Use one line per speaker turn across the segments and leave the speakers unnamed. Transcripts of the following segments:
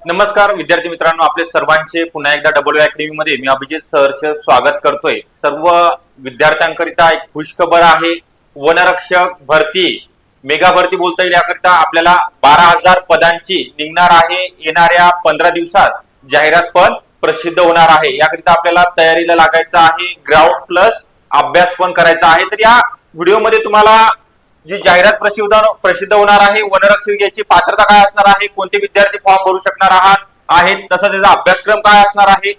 नमस्कार विद्यार्थी मित्रांनो, आपले सर्वांचे पुन्हा एकदा डब्ल्यू अकॅडमी मध्ये मी अभिजित सहर्ष स्वागत करतोय। सर्व विद्यार्थ्यांकरिता एक खुशखबर आहे। वनरक्षक भरती मेगा भरती बोलता येईल, याकरिता आपल्याला 12,000 पदांची निघणार आहे। येणाऱ्या 15 दिवसात जाहिरात पण प्रसिद्ध होणार आहे। याकरिता आपल्याला तयारीला लागायचं आहे, ग्राउंड प्लस अभ्यास पण करायचा आहे। तर या व्हिडिओमध्ये तुम्हाला जी जाहिरात प्रसिद्ध होणार आहे, वनरक्षक याची पात्रता काय असणार आहे, कोणते विद्यार्थी फॉर्म भरू शकणार आहेत, तसंच त्याचा अभ्यासक्रम काय असणार आहे,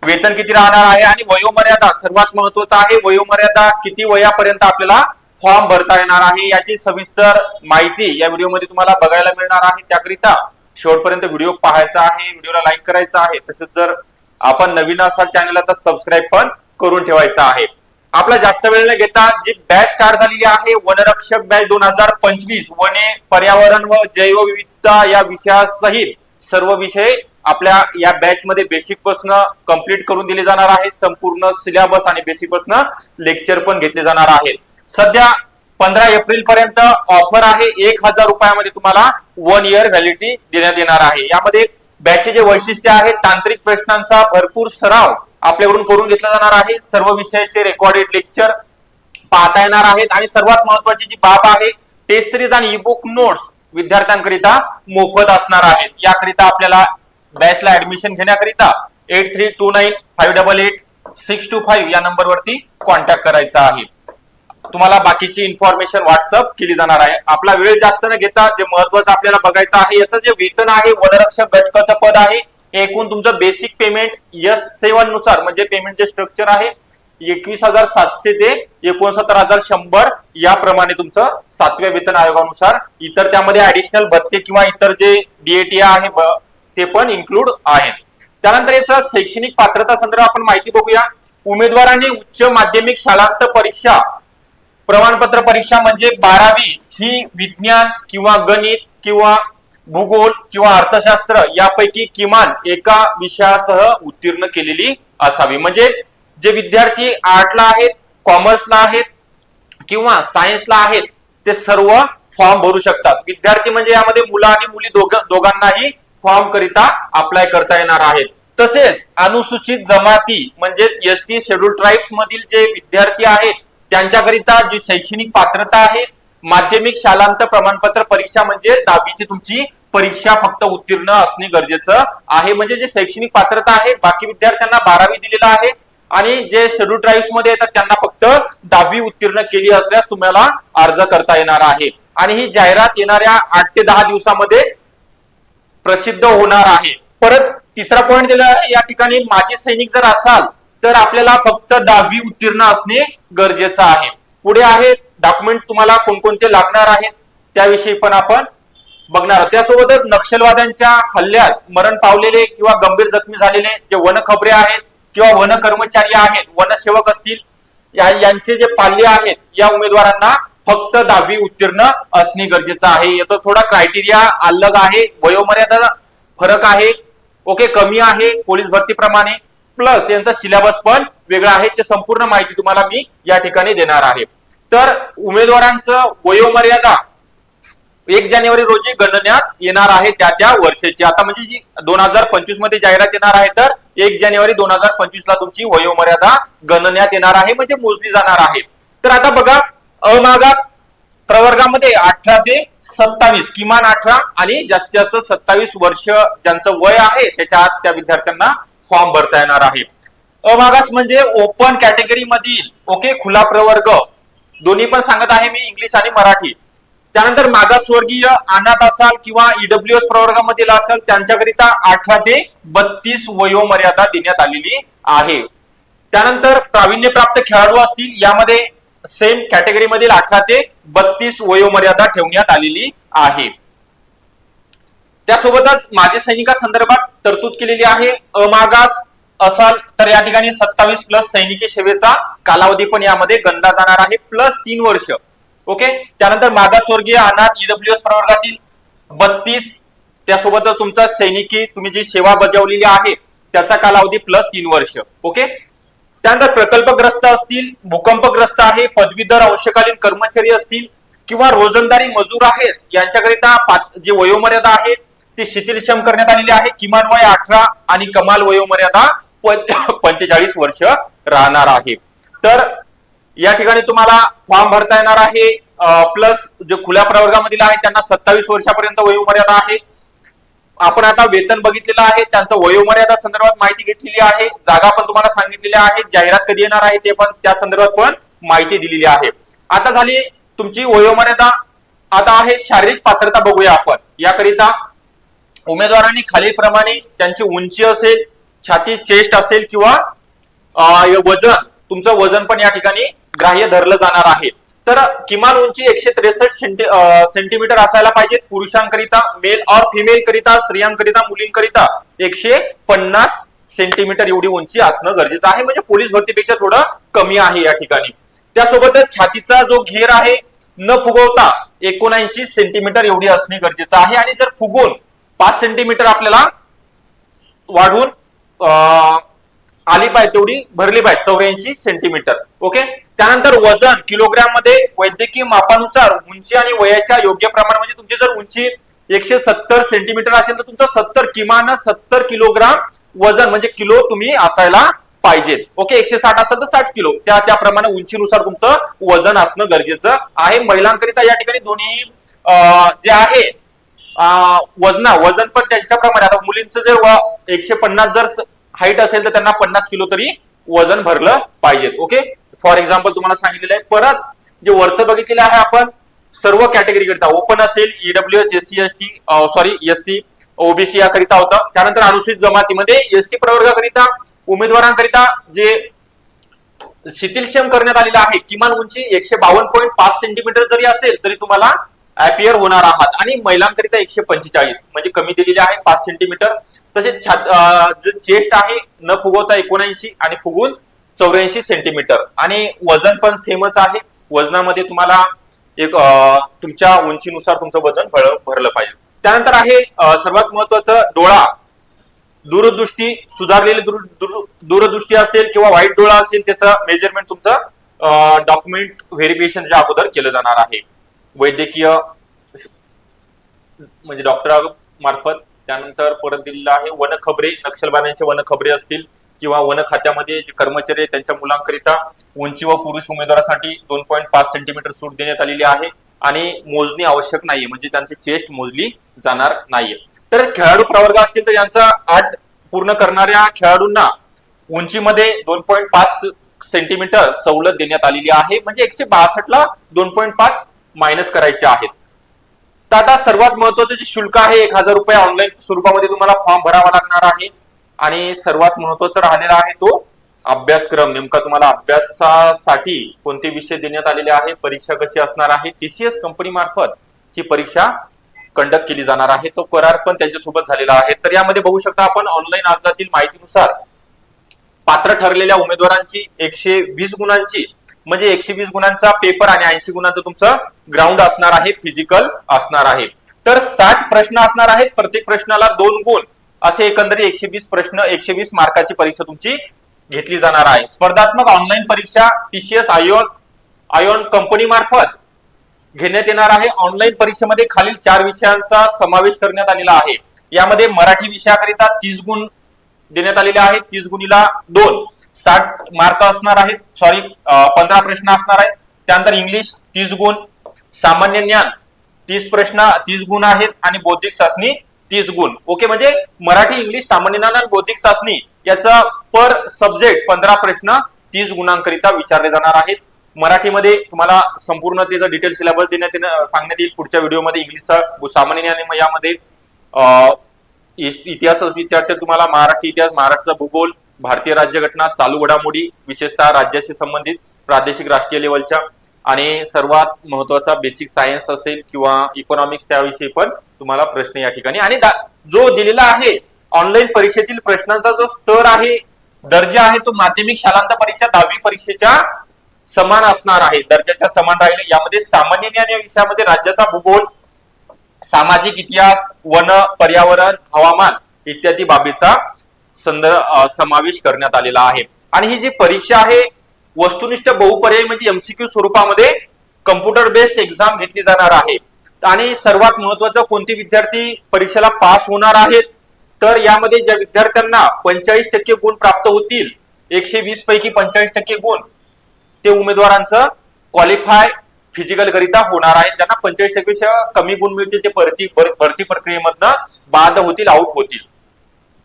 वेतन किती राहणार आहे आणि वयोमर्यादा सर्वात महत्त्वाचं आहे। वयोमर्यादा किती वयापर्यंत आपल्याला फॉर्म भरता येणार आहे याची सविस्तर माहिती या व्हिडिओमध्ये तुम्हाला बघायला मिळणार आहे। त्याकरिता शेवटपर्यंत व्हिडिओ पाहायचा आहे, व्हिडिओला लाईक करायचा आहे, तसेच जर आपण नवीन असाल चॅनलला तर सबस्क्राईब पण करून ठेवायचं आहे। आपला जास्त वेळ न घेता जी बॅच स्टार्ट झालेली आहे, वनरक्षक बॅच 2025, वने, पर्यावरण व जैवविविधता या विषयासहित सर्व विषय आपल्या या बॅच मध्ये बेसिक पासून कंप्लीट करून दिले जाणार आहे। संपूर्ण सिलेबस आणि बेसिक पासून लेक्चर पण घेतले जाणार आहेत। सध्या 15 एप्रिल पर्यंत ऑफर आहे। 1,000 रुपयामध्ये तुम्हाला 1 इयर व्हॅलिडिटी देण्यात येणार आहे। यामध्ये बॅचचे जे वैशिष्ट्य आहे, तांत्रिक प्रश्नांचा भरपूर सराव आपल्याकडून करून घेतला जाणार आहे। सर्व विषयाचे रेकॉर्डेड लेक्चर पाहता येणार आहेत आणि सर्वात महत्त्वाची जी बाब आहे, टेस्ट सिरीज आणि ई बुक नोट्स विद्यार्थ्यांकरिता मोफत असणार आहेत। याकरिता आपल्याला बॅचला ऍडमिशन घेण्याकरिता 8329588625 या नंबरवरती कॉन्टॅक्ट करायचा आहे। तुम्हाला बाकीची इन्फॉर्मेशन व्हॉट्सअप केली जाणार आहे। आपला वेळ जास्त न घेता जे महत्त्वाचं आपल्याला बघायचं आहे, याचं जे वेतन आहे, वनरक्षक घटकाचं पद आहे, एकूण तुमचं बेसिक पेमेंट S7 नुसार म्हणजे पेमेंटचे स्ट्रक्चर आहे 21,700 ते 69,100 याप्रमाणे तुमचं 7व्या वेतन आयोगानुसार। इतर त्यामध्ये ऍडिशनल भत्ते किंवा इतर जे DAT आहे ते पण इन्क्लूड आहेत। त्यानंतर याचा शैक्षणिक पात्रता संदर्भात आपण माहिती बघूया। उमेदवारांनी उच्च माध्यमिक शालांत परीक्षा प्रमाणपत्र परीक्षा म्हणजे 12वी ही विज्ञान किंवा गणित किंवा भूगोल किंवा अर्थशास्त्र यापैकी किमान एका विषयासह उत्तीर्ण केलेली असावी। म्हणजे जे विद्यार्थी आर्टला आहेत, कॉमर्सला आहेत किंवा सायन्सला आहेत ते सर्व फॉर्म भरू शकतात। विद्यार्थी म्हणजे यामध्ये मुलं आणि मुली दोघांनाही फॉर्म करिता अप्लाय करता येणार आहेत। तसेच अनुसूचित जमाती म्हणजेच ST शेड्यूल ट्राइब्स मधील जे विद्यार्थी आहेत त्यांच्याकरिता जी शैक्षणिक पात्रता आहे, माध्यमिक शालांत प्रमाणपत्र परीक्षा म्हणजे 10वीची तुमची परीक्षा फक्त उत्तीर्ण असणे गरजेचं आहे। म्हणजे जे शैक्षणिक पात्रता आहे, बाकी विद्यार्थ्यांना 12वी दिलेला आहे आणि जे शेड्यूल ट्राइब्स मध्ये येतात त्यांना फक्त 10वी उत्तीर्ण केली असल्यास तुम्हाला अर्ज करता येणार आहे। आणि ही जाहिरात येणाऱ्या 8 ते 10 दिवसामध्ये प्रसिद्ध होणार आहे। परत तिसरा पॉइंट दिला या ठिकाणी, माजी सैनिक जर असाल तर आपल्याला फक्त 10वी उत्तीर्ण असणे गरजेचं आहे। पुढे आहे डॉक्युमेंट तुम्हाला कोणकोणते लागणार आहेत त्याविषयी पण आपण बघणार आहोत। त्यासोबतच नक्षलवाद्यांच्या हल्ल्यात मरण पावलेले किंवा गंभीर जखमी झालेले जे वनखबरे आहेत किंवा वन कर्मचारी आहेत, वनसेवक असतील, यांचे जे पाल्य आहेत या उमेदवारांना फक्त 10वी उत्तीर्ण असणे गरजेचं आहे। याचा थोडा क्रायटेरिया अलग आहे, वयोमर्यादा फरक आहे, ओके, कमी आहे पोलीस भरतीप्रमाणे, प्लस यांचा सिलेबस पण वेगळा आहे। ते संपूर्ण माहिती तुम्हाला मी या ठिकाणी देणार आहे। तर उमेदवारांचं वयोमर्यादा 1 जानेवारी रोजी गणण्यात येणार आहे त्या वर्षाची। आता म्हणजे जी 2025 मध्ये जाहिरात येणार आहे तर 1 जानेवारी 2025 ला तुमची वयोमर्यादा गणण्यात येणार आहे, म्हणजे मोजली जाणार आहे। तर आता बघा, अमागास प्रवर्गामध्ये 18 ते 27, किमान 18 आणि जास्तीत जास्त 27 वर्ष ज्यांचं वय आहे त्याच्या आत त्या विद्यार्थ्यांना फॉर्म भरता येणार आहे। अमागास म्हणजे ओपन कॅटेगरी मधील, ओके, खुला प्रवर्ग, दोन्ही पण सांगत आहे मी, इंग्लिश आणि मराठी। त्यानंतर मागासवर्गीय, अनाथ असाल किंवा EWS प्रवर्गामधील असाल त्यांच्याकरिता 18 ते 32 वयोमर्यादा देण्यात आलेली आहे। त्यानंतर प्रावीण्यप्राप्त खेळाडू असतील, यामध्ये सेम कॅटेगरी मधील 18 ते 32 वयोमर्यादा ठेवण्यात आलेली आहे। त्यासोबतच माजी सैनिकांसंदर्भात तरतूद केलेली आहे। अमागास असाल तर या ठिकाणी 27 प्लस सैनिकी सेवेचा कालावधी पण यामध्ये गणला जाणार आहे, प्लस 3 वर्ष, ओके। त्यानंतर मागासवर्गीय, अनाथ, EWS प्रवर्गातील 32, त्यासोबतच तुमचा सैनिकी तुम्ही जी सेवा बजावलेली आहे त्याचा कालावधी प्लस 3 वर्ष, ओके। त्यानंतर प्रकल्पग्रस्त असतील, भूकंपग्रस्त आहे, पदवीधर अंशकालीन कर्मचारी असतील किंवा रोजंदारी मजूर आहेत यांच्याकरिता जी वयोमर्यादा आहे ती शिथिलक्षम करण्यात आलेली आहे. किमान वय 18 आणि कमाल वयोमर्यादा 45 वर्ष राहणार आहे. तर या ठिकाणी तुम्हाला फॉर्म भरता येणार आहे. प्लस जे खुल्या प्रवर्गामधील आहे त्यांना 27 वर्षापर्यंत वयोमर्यादा आहे. आपण आता वेतन बघितलेलं आहे, त्यांचं वयोमर्यादा संदर्भात माहिती घेतलेली आहे, जागा पण तुम्हाला सांगितलेल्या आहे, जाहिरात कधी येणार आहे ते पण त्या संदर्भात पण माहिती दिलेली आहे. आता झाली तुमची वयोमर्यादा. आता आहे शारीरिक पात्रता बघूया आपण. याकरिता उमेदवारांनी खालीलप्रमाणे त्यांची उंची असेल, छाती चेस्ट असेल किंवा वजन, तुमचं वजन पण या ठिकाणी ग्राह्य धरलं जाणार आहे. तर किमान उंची 163 सेंटीमीटर असायला पाहिजे पुरुषांकरिता, मेल और फिमेल करिता, स्त्रियांकरिता, मुलींकरिता 150 सेंटीमीटर एवढी उंची असणं गरजेचं आहे. म्हणजे पोलीस भरतीपेक्षा थोडं कमी आहे या ठिकाणी. त्यासोबतच छातीचा जो घेर आहे न फुगवता 79 सेंटीमीटर एवढी असणे गरजेचं आहे. आणि जर फुगून 5 सेंटीमीटर आपल्याला वाढवून आली पाहिजे तेवढी भरली पाहिजे 84 सेंटीमीटर. ओके. त्यानंतर वजन किलोग्राम मध्ये वैद्यकीय मापानुसार उंची आणि वयाच्या योग्य प्रमाण, म्हणजे तुमची जर उंची 170 सेंटीमीटर असेल तर तुमचं 70 किमान 70 किलोग्राम वजन म्हणजे किलो तुम्ही असायला पाहिजे. ओके. 160 असेल तर 60 किलो त्याप्रमाणे उंचीनुसार तुमचं वजन असणं गरजेचं आहे. महिलांकरिता या ठिकाणी दोन्ही जे आहे वजन पण त्यांच्याप्रमाणे, आता मुलींचं जर 150 जर हाईट असेल तर त्यांना 50 किलो तरी वजन भरलं पाहिजे. ओके. फॉर एक्झाम्पल तुम्हाला सांगितलेलं आहे. परत जे वरचं बघितलेलं आहे आपण सर्व कॅटेगरी करिता, ओपन असेल, EWS, SC ST SC OBC याकरिता होतं. त्यानंतर अनुसूचित जमातीमध्ये एसटी प्रवर्गाकरिता उमेदवारांकरिता जे शिथिलक्षम करण्यात आलेलं आहे, किमान उंची 152.5 सेंटीमीटर जरी असेल तरी तुम्हाला अपियर होणार आहात. आणि महिलांकरिता 145 म्हणजे कमी दिलेले आहे 5 सेंटीमीटर. तसेच चेस्ट आहे न फुगवता 79 आणि फुगून 84 सेंटीमीटर. आणि वजन पण सेमच आहे. वजनामध्ये तुम्हाला एक तुमच्या उंचीनुसार तुमचं वजन भरलं पाहिजे. त्यानंतर आहे सर्वात महत्वाचं डोळा, दूरदृष्टी, सुधारलेली दूरदृष्टी असेल किंवा वाईट डोळा असेल त्याचं मेजरमेंट तुमचं डॉक्युमेंट व्हेरिफिकेशनच्या अगोदर केलं जाणार आहे वैद्यकीय म्हणजे डॉक्टर मार्फत. त्यानंतर परत दिलेलं आहे वन खबरे, नक्षलवाद्यांचे वन खबरे असतील किंवा वन खात्यामध्ये जे कर्मचारी आहेत त्यांच्या मुलांकरिता उंची व पुरुष उमेदवारासाठी 2.5 सेंटीमीटर सूट देण्यात आलेली आहे. आणि मोजणी आवश्यक नाहीये, म्हणजे त्यांची चेस्ट मोजली जाणार नाहीये. तर खेळाडू प्रवर्ग असतील तर यांचा 8 पूर्ण करणाऱ्या खेळाडूंना उंचीमध्ये 2.5 सेंटीमीटर सवलत देण्यात आलेली आहे. म्हणजे 162 ला 2.5 मायनस करायचे आहेत. तर आता सर्वात महत्वाचं जे शुल्क आहे 1000 रुपये ऑनलाईन स्वरूपामध्ये तुम्हाला फॉर्म भरावा लागणार आहे. आणि सर्वात महत्वाचं राहिलेला आहे तो अभ्यासक्रम. नेमका तुम्हाला अभ्यासासाठी कोणते विषय देण्यात आलेले आहे, परीक्षा कशी असणार आहे, टीसीएस कंपनी मार्फत ही परीक्षा कंडक्ट केली जाणार आहे. तो करार पण त्यांच्यासोबत झालेला आहे. तर यामध्ये बघू शकता आपण ऑनलाईन अर्जातील माहितीनुसार पात्र ठरलेल्या उमेदवारांची 120 गुणांची म्हणजे 120 गुणांचा पेपर आणि 80 गुणांचं तुमचं ग्राउंड असणार आहे, फिजिकल असणार आहे. तर 60 प्रश्न असणार आहेत. प्रत्येक प्रश्नाला 2 गुण असे एकंदरीत 120 प्रश्न, 120 मार्काची परीक्षा तुमची घेतली जाणार आहे. स्पर्धात्मक ऑनलाईन परीक्षा टीसीएस आयोन कंपनी मार्फत घेण्यात येणार आहे. ऑनलाईन परीक्षेमध्ये खालील 4 विषयांचा समावेश करण्यात आलेला आहे. यामध्ये मराठी विषयाकरिता 30 गुण देण्यात आलेले आहेत. 30 गुणीला 2 60 मार्क असणार आहेत. 15 प्रश्न असणार आहेत. त्यानंतर इंग्लिश 30 गुण, सामान्य ज्ञान 30 प्रश्न 30 गुण आहेत आणि बौद्धिक चाचणी 30 गुण. ओके. म्हणजे मराठी, इंग्लिश, सामान्य ज्ञान आणि बौद्धिक चाचणी याचा पर सब्जेक्ट 15 प्रश्न 30 गुणांकरिता विचारले जाणार आहेत. मराठीमध्ये तुम्हाला संपूर्ण त्याचा डिटेल सिलेबस सांगण्यात येईल पुढच्या व्हिडिओमध्ये. इंग्लिशचा सामान्य ज्ञान यामध्ये इतिहास विचारते तुम्हाला, महाराष्ट्र इतिहास, महाराष्ट्राचा भूगोल, भारतीय राज्यघटना, चालू घडामोडी विशेषतः राज्याशी संबंधित प्रादेशिक राष्ट्रीय लेवलच्या, आणि सर्वात महत्वाचा बेसिक सायन्स असेल किंवा इकॉनॉमिक्स त्याविषयी पण तुम्हाला प्रश्न या ठिकाणी. आणि जो दिलेला आहे ऑनलाईन परीक्षेतील प्रश्नांचा जो स्तर आहे, दर्जा आहे, तो माध्यमिक शालांत परीक्षा 10वी परीक्षेच्या समान असणार आहे, दर्जाच्या समान राहिले. यामध्ये सामान्य ज्ञान या विषयामध्ये राज्याचा भूगोल, सामाजिक इतिहास, वन, पर्यावरण, हवामान इत्यादी बाबीचा समावेश करण्यात आलेला आहे. आणि ही जी परीक्षा आहे वस्तुनिष्ठ बहुपर्यायी म्हणजे एमसीक्यू स्वरूपामध्ये कम्प्युटर बेस्ड एक्झाम घेतली जाणार आहे. आणि सर्वात महत्वाचं, कोणते विद्यार्थी परीक्षेला पास होणार आहेत, तर यामध्ये ज्या विद्यार्थ्यांना 45% गुण प्राप्त होतील, 120 पैकी 45% गुण, ते उमेदवारांचं क्वालिफाय फिजिकल करिता होणार आहे. ज्यांना 45% पेक्षा कमी गुण मिळतील ते भरती प्रक्रियेमधनं बाद होतील, आउट होतील.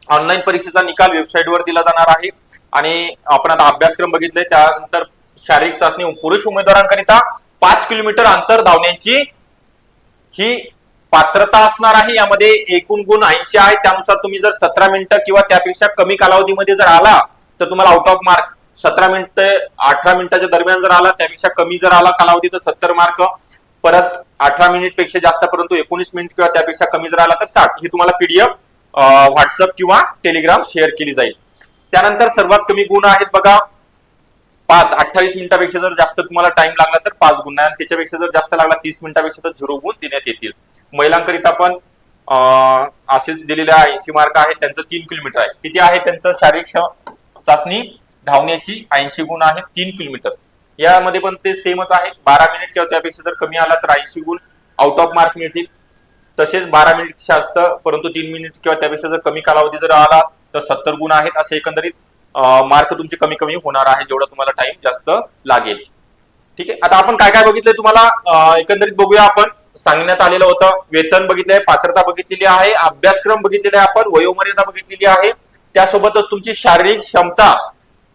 ऑनलाईन परीक्षेचा निकाल वेबसाईटवर दिला जाणार आहे. आणि आपण आता अभ्यासक्रम बघितलाय. त्यानंतर शारीरिक चाचणी पुरुष उमेदवारांकरिता 5 किलोमीटर अंतर धावण्याची ही पात्रता असणार आहे. यामध्ये एकूण गुण 80 आहे. त्यानुसार तुम्ही जर 17 मिनिटं किंवा त्यापेक्षा कमी कालावधीमध्ये जर आला तर तुम्हाला आउट ऑफ मार्क. 17 मिनिट 18 मिनिटाच्या दरम्यान जर आला, त्यापेक्षा कमी जर आला कालावधी तर 70 मार्क. परत 18 मिनिट पेक्षा जास्त, परंतु 19 मिनिट किंवा त्यापेक्षा कमी जर आला तर 60. ही तुम्हाला पीडीएफ व्हॉट्सअप किंवा टेलिग्राम शेअर केली जाईल. त्यानंतर सर्वात कमी गुण आहेत बघा 5. 28 मिनिटापेक्षा जर जास्त तुम्हाला टाइम लागला तर 5 गुण, आणि त्याच्यापेक्षा जर जास्त लागला 30 मिनिटापेक्षा तर 0 गुण देण्यात येतील. महिलांकरिता पण असेच दिलेले 80 मार्क आहेत. त्यांचं 3 किलोमीटर आहे. किती आहे त्यांचं शारीरिक चाचणी धावण्याची 80 गुण आहेत 3 किलोमीटर. यामध्ये पण ते सेमच आहे. 12 मिनिट किंवा त्यापेक्षा जर कमी आला तर 80 गुण आउट ऑफ मार्क मिळतील. तसेच 12 मिनिट जास्त परंतु 3 मिनिट किंवा त्यापेक्षा जर कमी कालावधी जर आला तर 70 गुण आहेत. असे एकंदरीत मार्क तुमचे कमी कमी होणार आहे जेवढा तुम्हाला टाइम जास्त लागेल. ठीक आहे. आता आपण काय काय बघितलंय तुम्हाला एकंदरीत बघूया. आपण सांगण्यात आलेलं होतं, वेतन बघितलंय, पात्रता बघितलेली आहे, अभ्यासक्रम बघितलेला आहे, आपण वयोमर्यादा बघितलेली आहे. त्यासोबतच तुमची शारीरिक क्षमता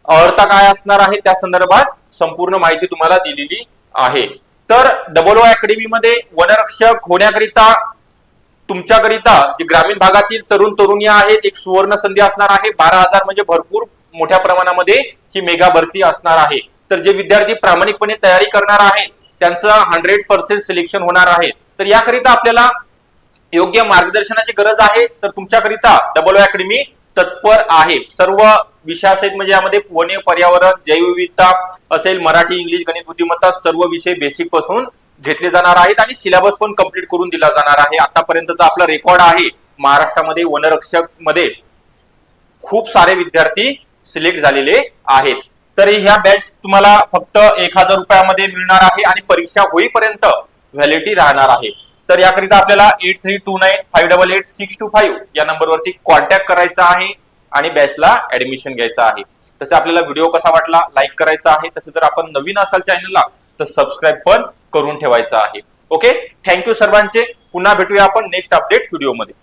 अर्हता काय असणार आहे त्या संदर्भात संपूर्ण माहिती तुम्हाला दिलेली आहे. तर डबल ओ अकॅडमी मध्ये वनरक्षक होण्याकरिता तुमच्याकरिता जे ग्रामीण भागातील तरुण तरुणी आहेत, एक सुवर्ण संधी असणार आहे. 12,000 म्हणजे भरपूर मोठ्या प्रमाणामध्ये ही मेगा भरती असणार आहे. तर जे विद्यार्थी प्रामाणिकपणे तयारी करणार आहेत त्यांचं 100% सिलेक्शन होणार आहे. तर याकरिता आपल्याला योग्य मार्गदर्शनाची गरज आहे. तर तुमच्याकरिता डबल ओ अकॅडमी तत्पर आहे. सर्व विषयासहित म्हणजे यामध्ये वने, पर्यावरण, जैवविविधता असेल, मराठी, इंग्लिश, गणित, बुद्धिमत्ता सर्व विषय बेसिक पासून घेतले जाणार आहेत आणि सिलेबस पण कंप्लीट करून दिला जाणार आहे. आतापर्यंतचा आपला रेकॉर्ड आहे. महाराष्ट्रामध्ये वनरक्षक मध्ये खूप सारे विद्यार्थी सिलेक्ट झालेले आहेत. तर ह्या बॅच तुम्हाला फक्त 1000 रुपयामध्ये मिळणार आहे आणि परीक्षा होईपर्यंत व्हॅलिडिटी राहणार आहे. तर याकरिता आपल्याला 8329588625 या नंबरवरती कॉन्टॅक्ट करायचा आहे आणि बॅचला ऍडमिशन घ्यायचं आहे. तसे आपल्याला व्हिडिओ कसा वाटला लाईक करायचा आहे. तसे जर आपण नवीन असाल चॅनलला तर सबस्क्राईब पण करून ठेवायचं आहे. ओके, थँक्यू सर्वांचे. पुन्हा भेटूया आपण नेक्स्ट अपडेट व्हिडिओमध्ये.